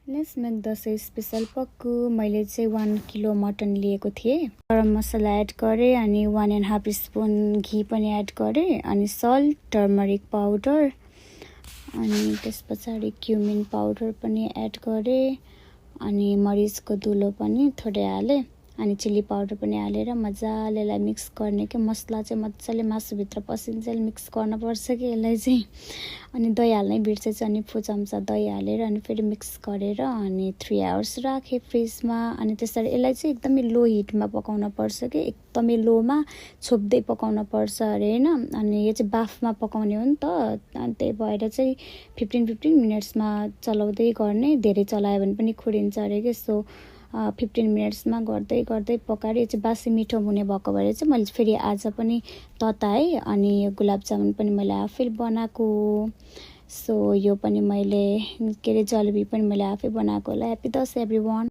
Let's make Dashain special पक्कु। मैले चाहिँ 1 किलो मटन लिएको थिएँ। गरम मसला एड गरेँ अनि 1.5 स्पुन घी पनि एड गरेँ अनि सल्ट, टर्मरिक पाउडर अनि त्यस पछाडि क्युमिन पाउडर पनि एड गरेँ अनि मरिचको धुलो पनि थोरै हालेँ अनि चिल्ली पाउडर पनि हालेर मजाले यसलाई मिक्स गर्ने के मसला चाहिँ मजाले मासुभित्र पसिन्जेल मिक्स गर्नुपर्छ कि यसलाई चाहिँ। अनि दही हाल्नै बिर्सेछु अनि 4 चम्चा दही हालेर अनि फेरि मिक्स गरेर अनि 3 आवर्स राखेँ फ्रिजमा। अनि त्यसरी यसलाई चाहिँ एकदमै लो हिटमा पकाउन पर्छ कि एकदमै लोमा छोप्दै पकाउन पर्छ अरे हैन। अनि यो चाहिँ बाफमा पकाउने हो नि त, अनि त्यही भएर चाहिँ 15 मिनट्समा चलाउँदै गर्ने। धेरै चलायो भने पनि खुरिन्छ अरे के। सो 15 मिनट्समा गर्दै गर्दै पकाएर यो चाहिँ बासी मिठो हुने भएको भएर चाहिँ मैले फेरि आज पनि तताएँ अनि यो गुलाब जामुन पनि मैले आफै बनाएको। सो यो पनि मैले के अरे जलेबी पनि मैले आफै बनाएको होला। Happy Dashain everyone.